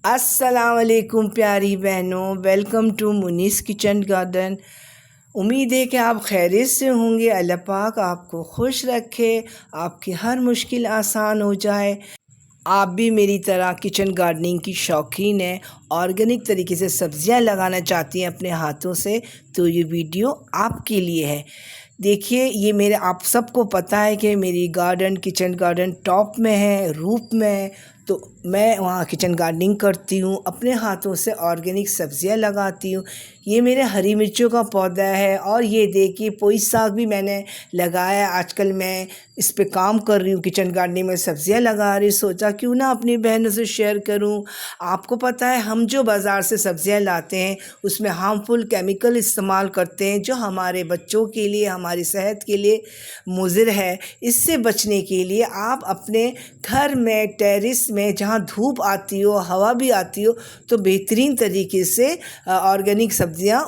अस्सलाम वालेकुम प्यारी बहनों, वेलकम टू मुनीस किचन गार्डन। उम्मीद है कि आप खैरियत से होंगे। अल्लाह पाक आपको खुश रखे, आपकी हर मुश्किल आसान हो जाए। आप भी मेरी तरह किचन गार्डनिंग की शौकीन हैं, ऑर्गेनिक तरीके से सब्जियां लगाना चाहती हैं अपने हाथों से, तो ये वीडियो आपके लिए है। देखिए, ये मेरे आप सबको पता है कि मेरी गार्डन किचन गार्डन टॉप में है, रूफ में है, तो मैं वहाँ किचन गार्डनिंग करती हूँ, अपने हाथों से ऑर्गेनिक सब्जियां लगाती हूँ। ये मेरे हरी मिर्चों का पौधा है और ये देखिए पोई साग भी मैंने लगाया। आजकल मैं इस पे काम कर रही हूँ, किचन गार्डनिंग में सब्जियां लगा रही। सोचा क्यों ना अपनी बहनों से शेयर करूँ। आपको पता है हम जो बाज़ार से सब्जियां लाते हैं उसमें हार्मफुल केमिकल इस्तेमाल करते हैं जो हमारे बच्चों के लिए, हमारी सेहत के लिए मुज़िर है। इससे बचने के लिए आप अपने घर में, टेरेस में, जहाँ धूप आती हो, हवा भी आती हो, तो बेहतरीन तरीके से ऑर्गेनिक सब्जियां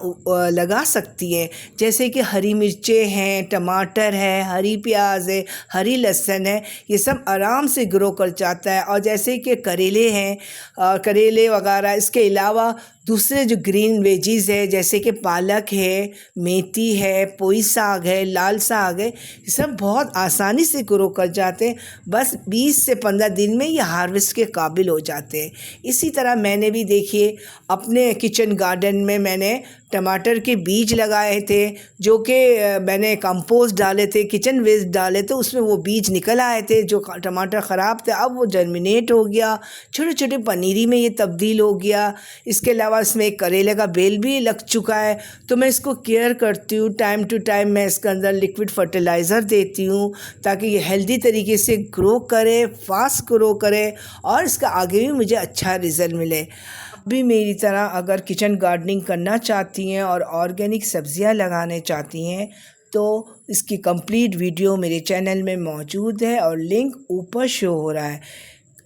लगा सकती हैं। जैसे कि हरी मिर्चें हैं, टमाटर है, हरी प्याज है, हरी लहसुन है, ये सब आराम से ग्रो कर जाता है। और जैसे कि करेले हैं, करेले वगैरह, इसके अलावा दूसरे जो ग्रीन वेजीज़ है जैसे कि पालक है, मेथी है, पोई साग है, लाल साग है, ये सब बहुत आसानी से ग्रो कर जाते हैं। बस 20 से 15 दिन में ये हार्वेस्ट के काबिल हो जाते हैं। इसी तरह मैंने भी देखिए अपने किचन गार्डन में मैंने टमाटर के बीज लगाए थे, जो कि मैंने कंपोस्ट डाले थे, किचन वेस्ट डाले थे, उसमें वो बीज निकल आए थे। जो टमाटर ख़राब थे अब वो जर्मिनेट हो गया, छोटे छोटे पनीरी में ये तब्दील हो गया। इसके अलावा इसमें एक करेले का बेल भी लग चुका है, तो मैं इसको केयर करती हूँ। टाइम टू टाइम मैं इसके अंदर लिक्विड फर्टिलाइज़र देती हूँ ताकि ये हेल्दी तरीके से ग्रो करे, फास्ट ग्रो करे और इसका आगे भी मुझे अच्छा रिज़ल्ट मिले। भी मेरी तरह अगर किचन गार्डनिंग करना चाहती हैं और ऑर्गेनिक सब्जियां लगाने चाहती हैं तो इसकी कंप्लीट वीडियो मेरे चैनल में मौजूद है और लिंक ऊपर शो हो रहा है।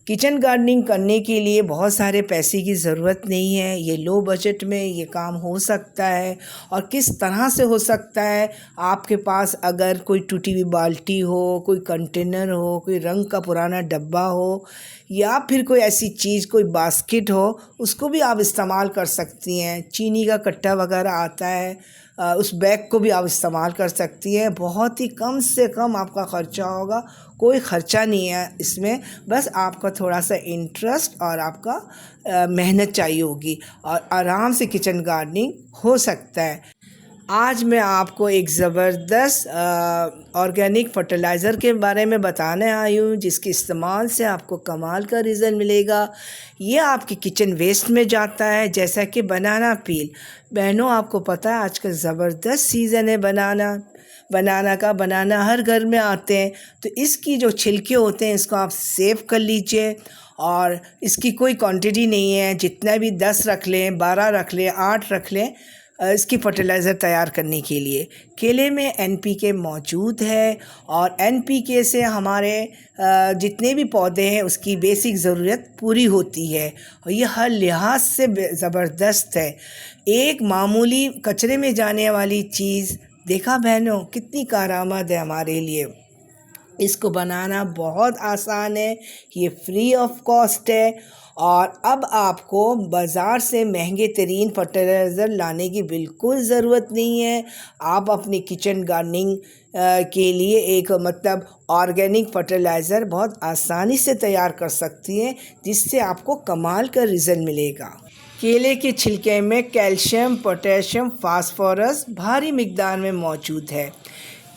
किचन गार्डनिंग करने के लिए बहुत सारे पैसे की ज़रूरत नहीं है, ये लो बजट में ये काम हो सकता है। और किस तरह से हो सकता है, आपके पास अगर कोई टूटी हुई बाल्टी हो, कोई कंटेनर हो, कोई रंग का पुराना डब्बा हो, या फिर कोई ऐसी चीज़, कोई बास्केट हो, उसको भी आप इस्तेमाल कर सकती हैं। चीनी का कट्टा वगैरह आता है, उस बैग को भी आप इस्तेमाल कर सकती हैं। बहुत ही कम से कम आपका ख़र्चा होगा, कोई ख़र्चा नहीं है इसमें, बस आपका थोड़ा सा इंटरेस्ट और आपका मेहनत चाहिए होगी और आराम से किचन गार्डनिंग हो सकता है। आज मैं आपको एक ज़बरदस्त ऑर्गेनिक फर्टिलाइज़र के बारे में बताने आई हूँ जिसके इस्तेमाल से आपको कमाल का रिज़ल्ट मिलेगा। ये आपके किचन वेस्ट में जाता है, जैसा कि बनाना पील। बहनों, आपको पता है आजकल ज़बरदस्त सीज़न है बनाना हर घर में आते हैं, तो इसकी जो छिलके होते हैं इसको आप सेव कर लीजिए। और इसकी कोई क्वांटिटी नहीं है, जितना भी 10 रख लें, 12 रख लें, 8 रख लें, इसकी फर्टिलाइज़र तैयार करने के लिए। केले में एनपीके मौजूद है और एनपीके से हमारे जितने भी पौधे हैं उसकी बेसिक ज़रूरत पूरी होती है और ये हर लिहाज से ज़बरदस्त है। एक मामूली कचरे में जाने वाली चीज़, देखा बहनों, कितनी कारआमद है हमारे लिए। इसको बनाना बहुत आसान है, ये फ्री ऑफ कॉस्ट है और अब आपको बाज़ार से महंगे तरीन फर्टिलाइज़र लाने की बिल्कुल ज़रूरत नहीं है। आप अपनी किचन गार्डनिंग के लिए एक ऑर्गेनिक फर्टिलाइज़र बहुत आसानी से तैयार कर सकती हैं, जिससे आपको कमाल का रिज़ल्ट मिलेगा। केले के छिलके में कैल्शियम, पोटेशियम, फास्फोरस भारी मिकदार में मौजूद है।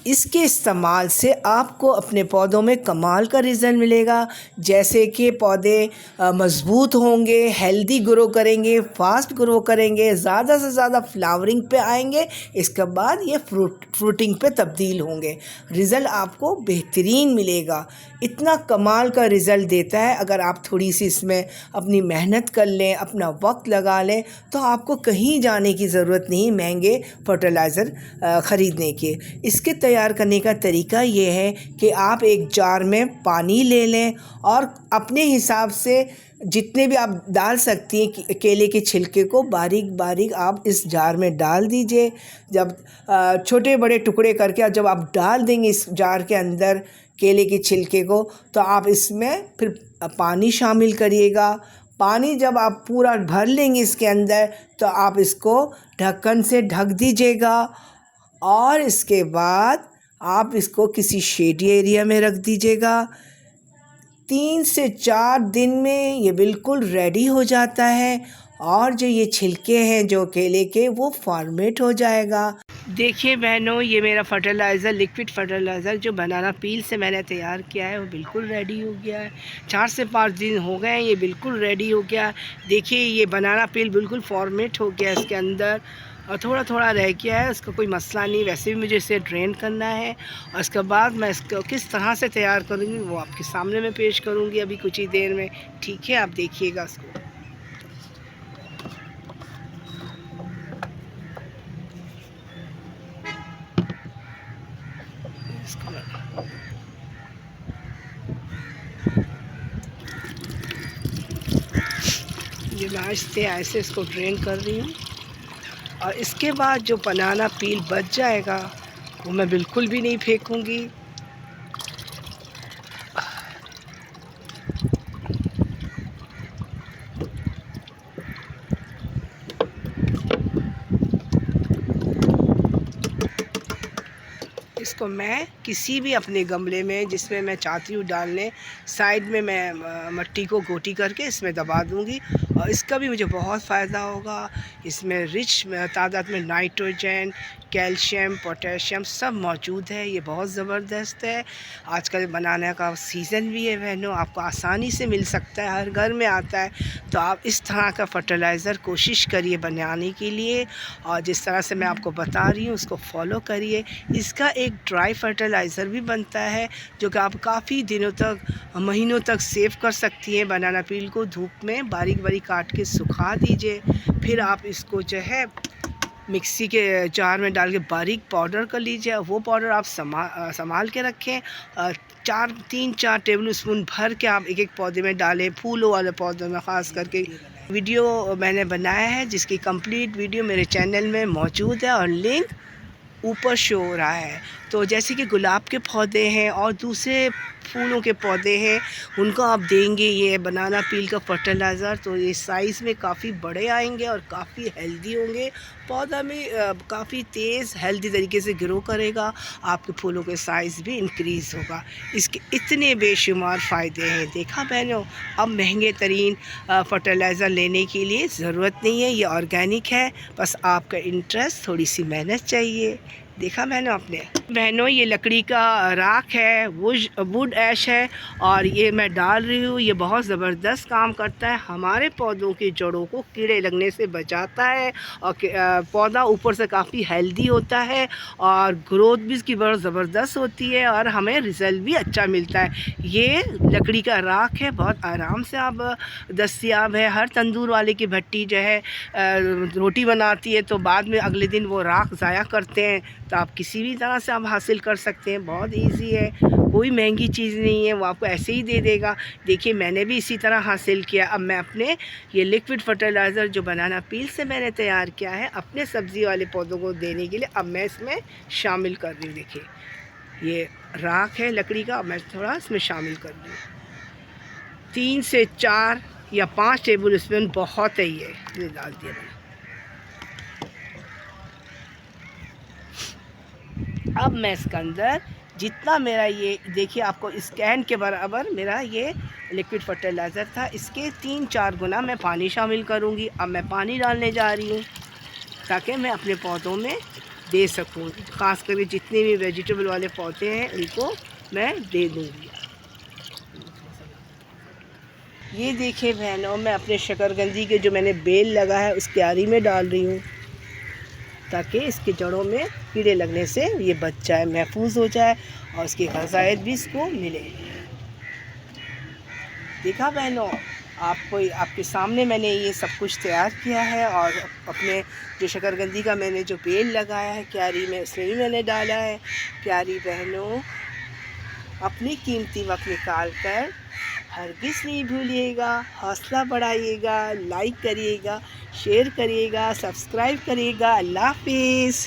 इसके इस्तेमाल से आपको अपने पौधों में कमाल का रिज़ल्ट मिलेगा, जैसे कि पौधे मज़बूत होंगे, हेल्दी ग्रो करेंगे, फास्ट ग्रो करेंगे, ज़्यादा से ज़्यादा फ्लावरिंग पे आएंगे, इसके बाद ये फ्रूटिंग पे तब्दील होंगे। रिज़ल्ट आपको बेहतरीन मिलेगा, इतना कमाल का रिज़ल्ट देता है। अगर आप थोड़ी सी इसमें अपनी मेहनत कर लें, अपना वक्त लगा लें, तो आपको कहीं जाने की ज़रूरत नहीं महंगे फर्टिलाइज़र ख़रीदने के। इसके तैयार करने का तरीका ये है कि आप एक जार में पानी ले लें और अपने हिसाब से जितने भी आप डाल सकती हैं केले के छिलके को बारीक बारीक आप इस जार में डाल दीजिए। जब छोटे बड़े टुकड़े करके जब आप डाल देंगे इस जार के अंदर केले के छिलके को, तो आप इसमें फिर पानी शामिल करिएगा। पानी जब आप पूरा भर लेंगे इसके अंदर तो आप इसको ढक्कन से ढक दीजिएगा और इसके बाद आप इसको किसी शेडी एरिया में रख दीजिएगा। 3 से 4 दिन में ये बिल्कुल रेडी हो जाता है और जो ये छिलके हैं जो केले के वो फॉर्मेट हो जाएगा। देखिए बहनों, ये मेरा फर्टिलाइज़र, लिक्विड फर्टिलाइज़र जो बनाना पील से मैंने तैयार किया है वो बिल्कुल रेडी हो गया है। 4 से 5 दिन हो गए हैं, ये बिल्कुल रेडी हो गया। देखिए ये बनाना पील बिल्कुल फॉर्मेट हो गया इसके अंदर और थोड़ा थोड़ा रह गया है, उसका कोई मसला नहीं। वैसे भी मुझे इसे ड्रेन करना है और उसके बाद मैं इसको किस तरह से तैयार करूँगी वो आपके सामने मैं पेश करूँगी अभी कुछ ही देर में। ठीक है, आप देखिएगा इसको। ये मैं ऐसे इसको ड्रेन कर रही हूँ और इसके बाद जो बनाना पील बच जाएगा वो मैं बिल्कुल भी नहीं फेंकूँगी। इसको मैं किसी भी अपने गमले में जिसमें मैं चाहती हूँ डालने, साइड में मैं मिट्टी को गोटी करके इसमें दबा दूँगी और इसका भी मुझे बहुत फ़ायदा होगा। इसमें रिच तादाद में नाइट्रोजन, कैल्शियम, पोटेशियम सब मौजूद है। ये बहुत ज़बरदस्त है। आजकल बनाने का सीज़न भी है बहनों, आपको आसानी से मिल सकता है, हर घर में आता है। तो आप इस तरह का फ़र्टिलाइज़र कोशिश करिए बनाने के लिए और जिस तरह से मैं आपको बता रही हूँ उसको फॉलो करिए। इसका एक ड्राई फर्टिलाइज़र भी बनता है जो कि आप काफ़ी दिनों तक, महीनों तक सेव कर सकती हैं। बनाना पील को धूप में बारीक बारीक काट के सुखा दीजिए, फिर आप इसको जो है मिक्सी के जार में डाल के बारीक पाउडर कर लीजिए। वो पाउडर आप संभाल के रखें। 3-4 टेबल स्पून भर के आप एक एक पौधे में डालें, फूलों वाले पौधों में ख़ास करके। वीडियो मैंने बनाया है जिसकी कंप्लीट वीडियो मेरे चैनल में मौजूद है और लिंक ऊपर शो हो रहा है। तो जैसे कि गुलाब के पौधे हैं और दूसरे फूलों के पौधे हैं, उनको आप देंगे ये बनाना पील का फर्टिलाइज़र तो ये साइज़ में काफ़ी बड़े आएंगे और काफ़ी हेल्दी होंगे। पौधा में काफ़ी तेज़ हेल्दी तरीके से ग्रो करेगा, आपके फूलों के साइज़ भी इंक्रीज़ होगा। इसके इतने बेशुमार फ़ायदे हैं। देखा बहनों, अब महंगे तरीन फर्टिलाइज़र लेने की लिए ज़रूरत नहीं है, ये ऑर्गेनिक है। बस आपका इंटरेस्ट, थोड़ी सी मेहनत चाहिए। देखा बहनों आपने। बहनों ये लकड़ी का राख है, वुड ऐश है और ये मैं डाल रही हूँ। ये बहुत ज़बरदस्त काम करता है, हमारे पौधों की जड़ों को कीड़े लगने से बचाता है और पौधा ऊपर से काफ़ी हेल्दी होता है और ग्रोथ भी इसकी बहुत ज़बरदस्त होती है और हमें रिज़ल्ट भी अच्छा मिलता है। ये लकड़ी का राख है, बहुत आराम से आप दस्तयाब है। हर तंदूर वाले की भट्टी जो है रोटी बनाती है तो बाद में अगले दिन वो राख ज़ाया करते हैं, तो आप किसी भी तरह से आप हासिल कर सकते हैं। बहुत इजी है, कोई महंगी चीज़ नहीं है, वो आपको ऐसे ही दे देगा। देखिए मैंने भी इसी तरह हासिल किया। अब मैं अपने ये लिक्विड फर्टिलाइज़र जो बनाना पील से मैंने तैयार किया है अपने सब्ज़ी वाले पौधों को देने के लिए अब मैं इसमें शामिल कर रही हूँ। देखिए ये राख है लकड़ी का, अब मैं थोड़ा इसमें शामिल कर रही हूँ। 3 से 4 या 5 टेबल स्पून बहुत है, ये डाल दिया मैंने। अब मैं इसके अंदर जितना मेरा ये देखिए आपको इस कैन के बराबर मेरा ये लिक्विड फर्टिलाइज़र था, इसके 3-4 गुना मैं पानी शामिल करूँगी। अब मैं पानी डालने जा रही हूँ ताकि मैं अपने पौधों में दे सकूँ। ख़ास करके जितने भी वेजिटेबल वाले पौधे हैं उनको मैं दे दूँगी। ये देखिए बहनों, मैं अपने शकरकंदी के जो मैंने बेल लगा है उस क्यारी में डाल रही हूँ ताकि इसकी जड़ों में कीड़े लगने से ये बच जाए, महफूज हो जाए और उसकी ग़ज़ाइयत भी इसको मिले। देखा बहनों, आपके सामने मैंने ये सब कुछ तैयार किया है और अपने जो शकरकंदी का मैंने जो बेल लगाया है क्यारी में उसमें भी मैंने डाला है। प्यारी बहनों, अपनी कीमती वक्त निकाल कर हरगिज़ नहीं भूलिएगा, हौसला बढ़ाइएगा, लाइक करिएगा, शेयर करिएगा, सब्सक्राइब करिएगा। अल्लाह हाफ़िज़।